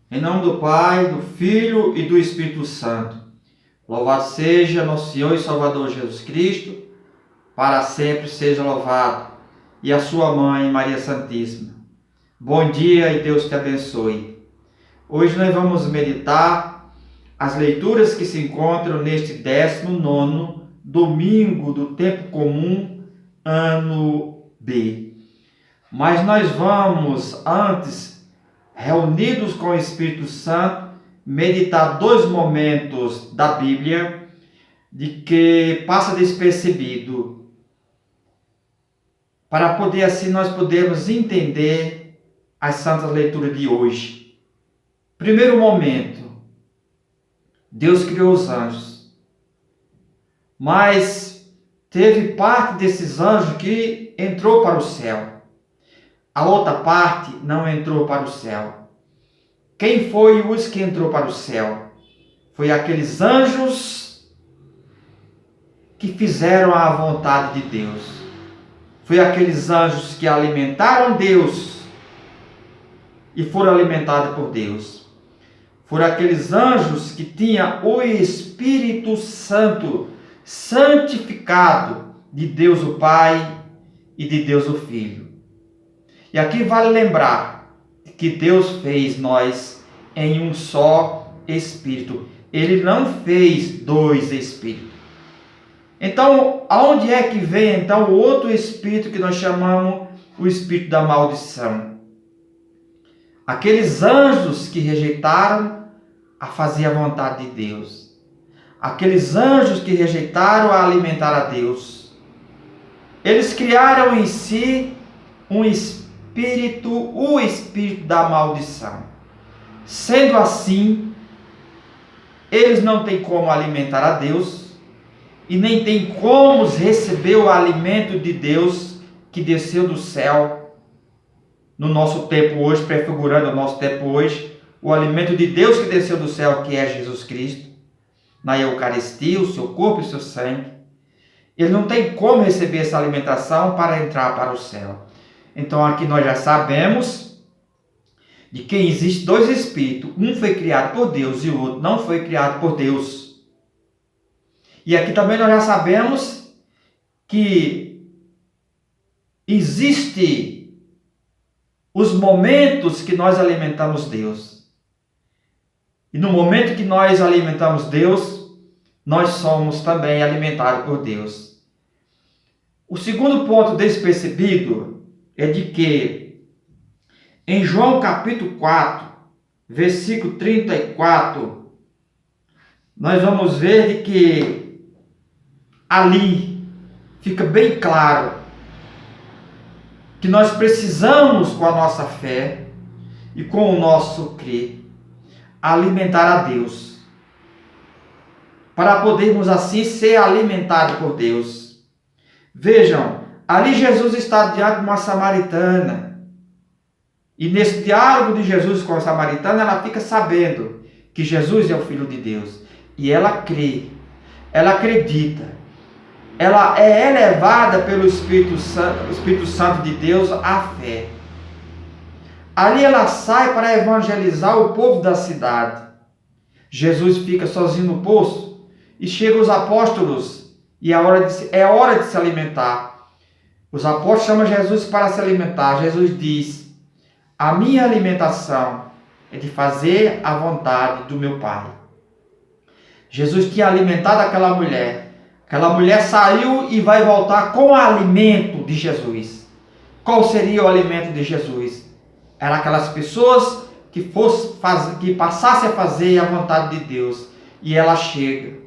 Em nome do Pai, do Filho e do Espírito Santo. Louvado seja nosso Senhor e Salvador Jesus Cristo, para sempre seja louvado. E a sua mãe, Maria Santíssima. Bom dia e Deus te abençoe. Hoje nós vamos meditar as leituras que se encontram neste 19º domingo do tempo comum, ano B. Mas nós vamos, antes, reunidos com o Espírito Santo, meditar dois momentos da Bíblia de que passa despercebido, para poder assim nós podermos entender as santas leituras de hoje. Primeiro momento, Deus criou os anjos, mas teve parte desses anjos que entrou para o céu. A outra parte não entrou para o céu. Quem foi os que entrou para o céu? Foi aqueles anjos que fizeram a vontade de Deus. Foi aqueles anjos que alimentaram Deus e foram alimentados por Deus. Foram aqueles anjos que tinham o Espírito Santo santificado de Deus o Pai e de Deus o Filho. E aqui vale lembrar que Deus fez nós em um só Espírito. Ele não fez dois Espíritos. Então, aonde é que vem então o outro Espírito que nós chamamos o Espírito da maldição? Aqueles anjos que rejeitaram a fazer a vontade de Deus. Aqueles anjos que rejeitaram a alimentar a Deus. Eles criaram em si um Espírito, o Espírito da maldição. Sendo assim, eles não têm como alimentar a Deus e nem têm como receber o alimento de Deus que desceu do céu no nosso tempo hoje, prefigurando o nosso tempo hoje, o alimento de Deus que desceu do céu, que é Jesus Cristo, na Eucaristia, o seu corpo e o seu sangue. Ele não tem como receber essa alimentação para entrar para o céu. Então aqui nós já sabemos de que existe dois espíritos. Um foi criado por Deus e o outro não foi criado por Deus. E aqui também nós já sabemos que existe os momentos que nós alimentamos Deus. E no momento que nós alimentamos Deus, nós somos também alimentados por Deus. O segundo ponto despercebido é de que em João capítulo 4, versículo 34, nós vamos ver de que ali fica bem claro que nós precisamos, com a nossa fé e com o nosso crer, alimentar a Deus, para podermos assim ser alimentados por Deus. Vejam, ali Jesus está diante de uma samaritana. E nesse diálogo de Jesus com a samaritana, ela fica sabendo que Jesus é o Filho de Deus. E ela crê, ela acredita, ela é elevada pelo Espírito Santo de Deus à fé. Ali ela sai para evangelizar o povo da cidade. Jesus fica sozinho no poço e chegam os apóstolos e é hora de se alimentar. Os apóstolos chamam Jesus para se alimentar. Jesus diz: a minha alimentação é de fazer a vontade do meu Pai. Jesus tinha alimentado aquela mulher. Aquela mulher saiu e vai voltar com o alimento de Jesus. Qual seria o alimento de Jesus? Era aquelas pessoas que passassem a fazer a vontade de Deus. E ela chega.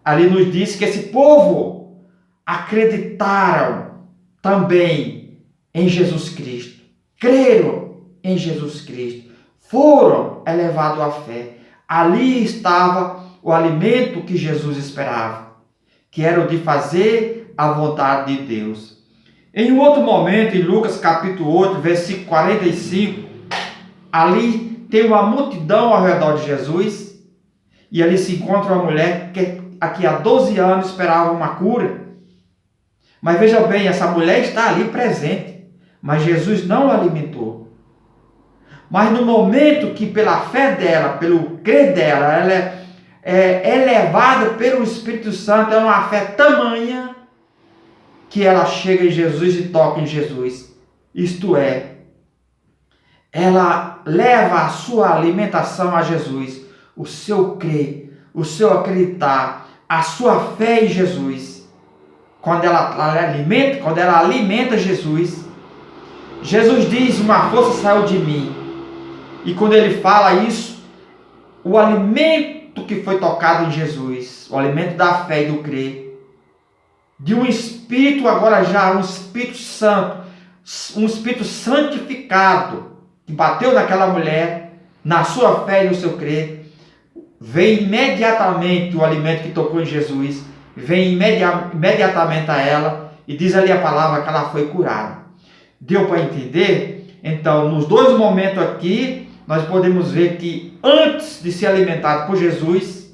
Ali nos diz que esse povo acreditaram também em Jesus Cristo, creram em Jesus Cristo, foram elevados à fé. Ali estava o alimento que Jesus esperava, que era o de fazer a vontade de Deus. Em um outro momento, em Lucas capítulo 8, versículo 45, ali tem uma multidão ao redor de Jesus, e ali se encontra uma mulher que há 12 anos esperava uma cura. Mas veja bem, essa mulher está ali presente, mas Jesus não a alimentou. mas no momento que pela fé dela, pelo crer dela, ela é levada pelo Espírito Santo, é uma fé tamanha que ela chega em Jesus e toca em Jesus. Isto é, ela leva a sua alimentação a Jesus, o seu crer, o seu acreditar, a sua fé em Jesus. Quando ela alimenta Jesus, Jesus diz: uma força saiu de mim. E quando ele fala isso, o alimento que foi tocado em Jesus, o alimento da fé e do crer, de um espírito agora já, um Espírito Santo, um Espírito santificado, que bateu naquela mulher, na sua fé e no seu crer, vem imediatamente o alimento que tocou em Jesus, vem imediatamente a ela, e diz ali a palavra que ela foi curada. Deu para entender? Então, nos dois momentos aqui, nós podemos ver que antes de ser alimentado por Jesus,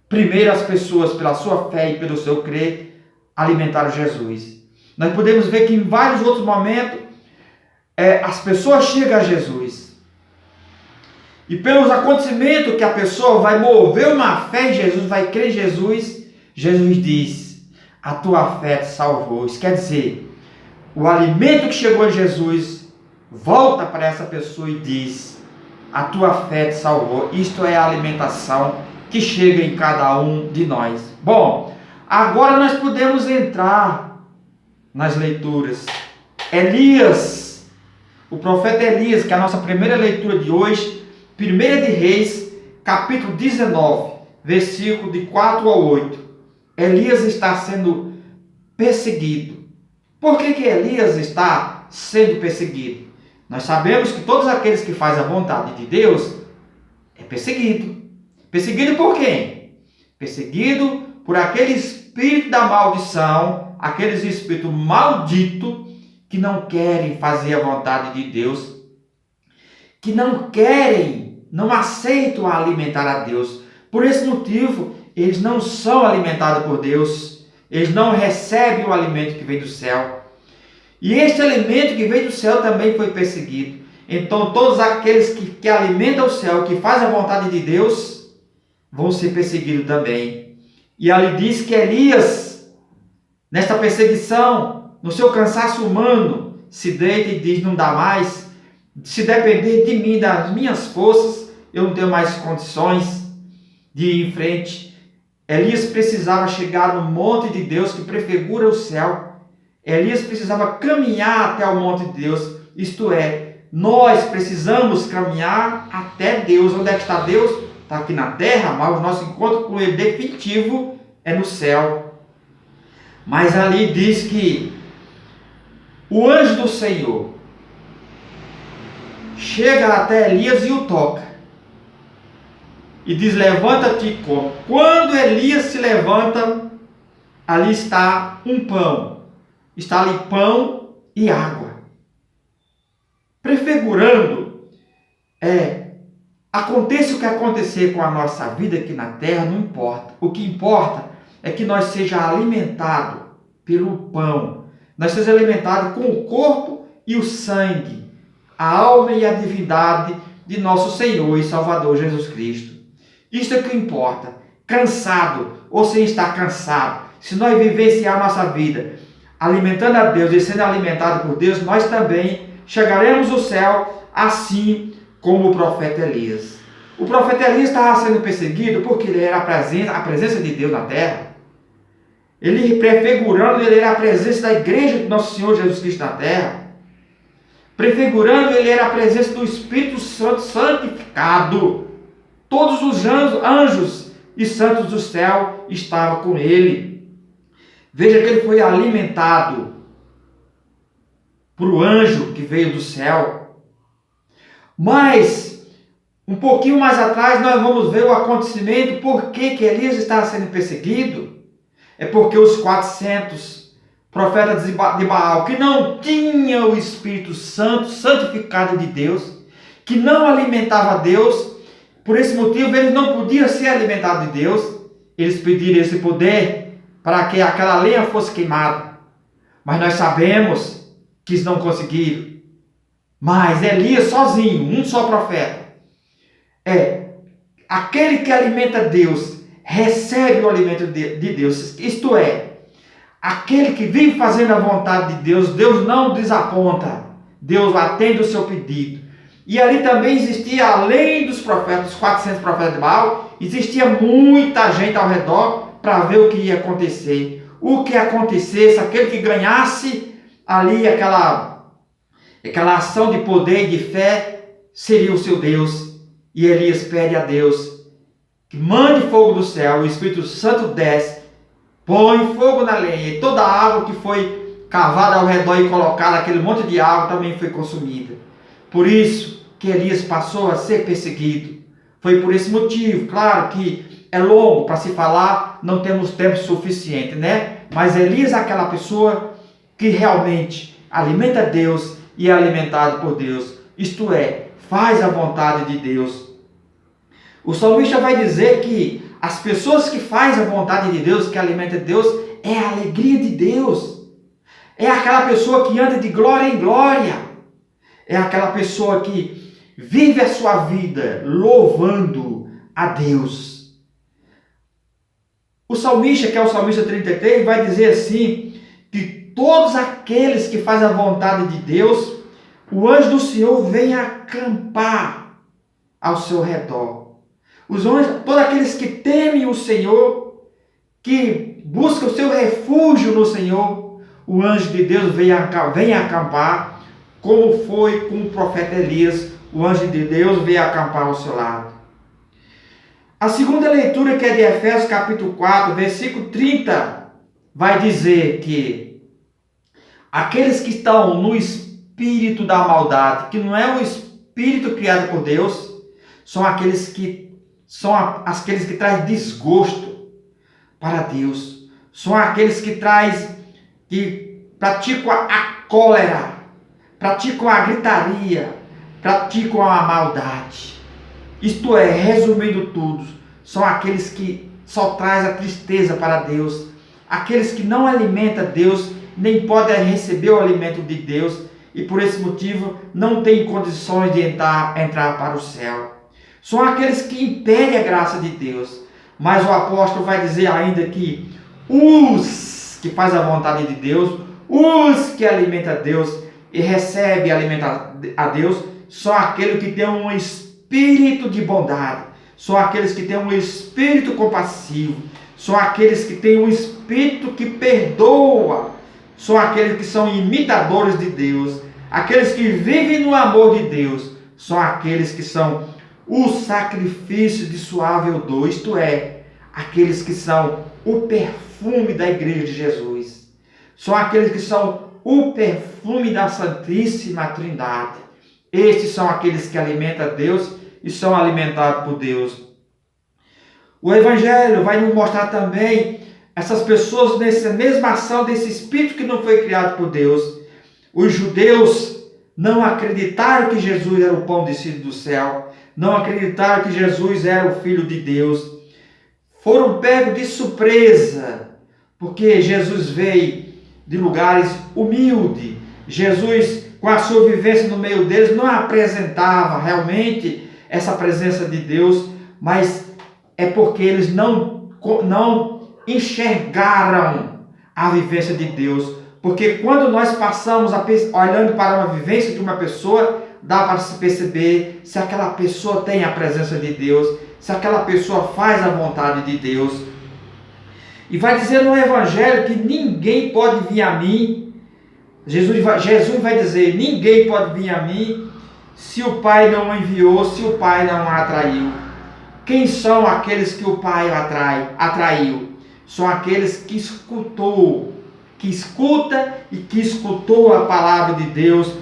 primeiro as pessoas, pela sua fé e pelo seu crer, alimentaram Jesus. Nós podemos ver que em vários outros momentos, as pessoas chegam a Jesus. E pelos acontecimentos que a pessoa vai mover uma fé em Jesus, vai crer em Jesus, Jesus diz: a tua fé te salvou. Isso quer dizer, o alimento que chegou em Jesus volta para essa pessoa e diz: a tua fé te salvou. Isto é a alimentação que chega em cada um de nós. Bom, agora nós podemos entrar nas leituras. Elias, o profeta Elias, que é a nossa primeira leitura de hoje, 1 de Reis, capítulo 19, versículo de 4 a 8. Elias está sendo perseguido. Por que Elias está sendo perseguido? Nós sabemos que todos aqueles que fazem a vontade de Deus é perseguido. Perseguido por quem? Perseguido por aquele espírito da maldição, aqueles espíritos malditos que não querem fazer a vontade de Deus, que não querem, não aceitam alimentar a Deus. Por esse motivo, eles não são alimentados por Deus, eles não recebem o alimento que vem do céu. E este alimento que vem do céu também foi perseguido. Então todos aqueles que alimentam o céu, que fazem a vontade de Deus, vão ser perseguidos também. E ali diz que Elias, nesta perseguição, no seu cansaço humano, se deita e diz: não dá mais, se depender de mim, das minhas forças, eu não tenho mais condições de ir em frente. Elias precisava chegar no monte de Deus que prefigura o céu. Elias precisava caminhar até o monte de Deus, isto é, nós precisamos caminhar até Deus. Onde é que está Deus? Está aqui na terra, mas o nosso encontro com Ele definitivo é no céu. Mas ali diz que o anjo do Senhor chega até Elias e o toca. E diz: levanta-te e come. Quando Elias se levanta, ali está um pão. Está ali pão e água. Prefigurando, aconteça o que acontecer com a nossa vida aqui na terra, não importa. O que importa é que nós sejamos alimentados pelo pão. Nós sejamos alimentados com o corpo e o sangue, a alma e a divindade de nosso Senhor e Salvador Jesus Cristo. Isto é o que importa. Cansado ou sem estar cansado, se nós vivenciar a nossa vida alimentando a Deus e sendo alimentado por Deus, nós também chegaremos ao céu, assim como o profeta Elias. O profeta Elias estava sendo perseguido porque ele era a presença de Deus na terra. Ele prefigurando, ele era a presença da igreja do nosso Senhor Jesus Cristo na terra. Prefigurando, ele era a presença do Espírito Santo santificado. Todos os anjos e santos do céu estavam com ele. Veja que ele foi alimentado por um anjo que veio do céu. Mas, um pouquinho mais atrás, nós vamos ver o acontecimento. Por que Elias estava sendo perseguido? É porque os 400 profetas de Baal, que não tinham o Espírito Santo, santificado de Deus, que não alimentava Deus, por esse motivo eles não podiam ser alimentados de Deus. Eles pediram esse poder para que aquela lenha fosse queimada. Mas nós sabemos que eles não conseguiram. Mas Elias sozinho, um só profeta, aquele que alimenta Deus, recebe o alimento de Deus. Isto é, aquele que vive fazendo a vontade de Deus, Deus não desaponta. Deus atende o seu pedido. E ali também existia, além dos profetas, os 400 profetas de Baal, existia muita gente ao redor para ver o que ia acontecer. O que acontecesse, aquele que ganhasse ali aquela ação de poder e de fé, seria o seu Deus. E Elias pede a Deus que mande fogo do céu, o Espírito Santo desce, põe fogo na lenha, e toda a água que foi cavada ao redor e colocada, aquele monte de água também foi consumida. Por isso que Elias passou a ser perseguido. Foi por esse motivo. Claro que é longo para se falar, não temos tempo suficiente, né? Mas Elias é aquela pessoa que realmente alimenta Deus e é alimentado por Deus. Isto é, faz a vontade de Deus. O salmista vai dizer que as pessoas que fazem a vontade de Deus, que alimentam Deus, é a alegria de Deus. É aquela pessoa que anda de glória em glória. É aquela pessoa que vive a sua vida louvando a Deus. O salmista, que é o salmista 33, vai dizer assim, que todos aqueles que fazem a vontade de Deus, o anjo do Senhor vem acampar ao seu redor. Os anjos, todos aqueles que temem o Senhor, que buscam o seu refúgio no Senhor, o anjo de Deus vem acampar, como foi com o profeta Elias, o anjo de Deus veio acampar ao seu lado. A segunda leitura, que é de Efésios capítulo 4, versículo 30, vai dizer que aqueles que estão no espírito da maldade, que não é o espírito criado por Deus, são aqueles que trazem desgosto para Deus. São aqueles que praticam a cólera, praticam a gritaria, praticam a maldade. Isto é, resumindo tudo, são aqueles que só trazem a tristeza para Deus, aqueles que não alimentam Deus, nem podem receber o alimento de Deus, e por esse motivo não têm condições de entrar para o céu. São aqueles que impedem a graça de Deus. Mas o apóstolo vai dizer ainda que os que fazem a vontade de Deus, os que alimentam a Deus e recebem alimentar a Deus, são aqueles que têm um espírito de bondade, são aqueles que têm um espírito compassivo, são aqueles que têm um espírito que perdoa, são aqueles que são imitadores de Deus, aqueles que vivem no amor de Deus, são aqueles que são o sacrifício de suave odor, isto é, aqueles que são o perfume da igreja de Jesus, são aqueles que são o perfume da Santíssima Trindade. Estes são aqueles que alimentam Deus e são alimentados por Deus. O Evangelho vai nos mostrar também essas pessoas nessa mesma ação desse espírito que não foi criado por Deus. Os judeus não acreditaram que Jesus era o pão descido do céu, não acreditaram que Jesus era o Filho de Deus. Foram pegos de surpresa, porque Jesus veio de lugares humildes. Jesus, com a sua vivência no meio deles, não apresentava realmente essa presença de Deus, mas é porque eles não enxergaram a vivência de Deus. Porque quando nós passamos olhando para uma vivência de uma pessoa, dá para se perceber se aquela pessoa tem a presença de Deus, se aquela pessoa faz a vontade de Deus. E vai dizer no Evangelho que ninguém pode vir a mim. Jesus vai dizer, ninguém pode vir a mim se o Pai não o enviou, se o Pai não o atraiu. Quem são aqueles que o Pai atraiu? São aqueles que escuta e que escutou a palavra de Deus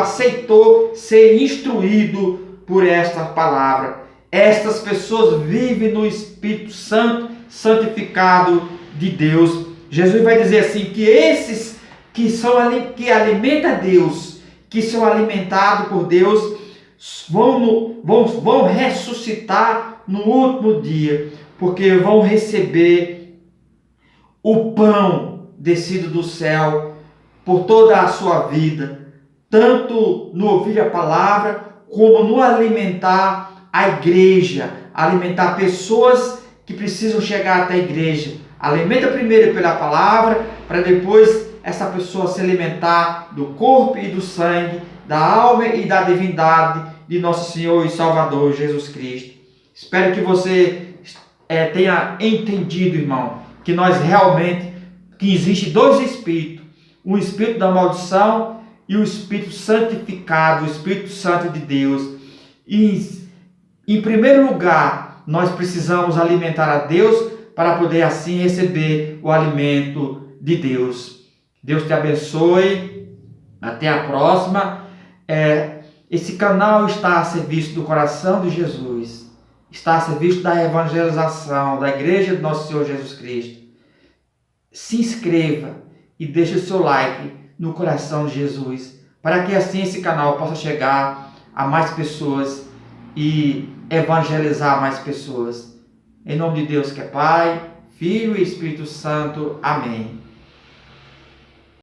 aceitou ser instruído por esta palavra. Estas pessoas vivem no Espírito Santo, santificado de Deus. Jesus vai dizer assim, que esses que alimentam Deus, que são alimentados por Deus, vão ressuscitar no último dia, porque vão receber o pão descido do céu por toda a sua vida. tanto no ouvir a palavra, como no alimentar a igreja, alimentar pessoas que precisam chegar até a igreja. Alimenta primeiro pela palavra, para depois essa pessoa se alimentar do corpo e do sangue, da alma e da divindade de nosso Senhor e Salvador Jesus Cristo. Espero que você tenha entendido, irmão, que que existe dois espíritos, o espírito da maldição e o espírito santificado, o Espírito Santo de Deus. E, em primeiro lugar, nós precisamos alimentar a Deus para poder assim receber o alimento de Deus. Deus te abençoe. Até a próxima. Esse canal está a serviço do coração de Jesus. Está a serviço da evangelização da Igreja de Nosso Senhor Jesus Cristo. Se inscreva e deixe o seu like no coração de Jesus, para que assim esse canal possa chegar a mais pessoas e evangelizar mais pessoas. Em nome de Deus que é Pai, Filho e Espírito Santo. Amém.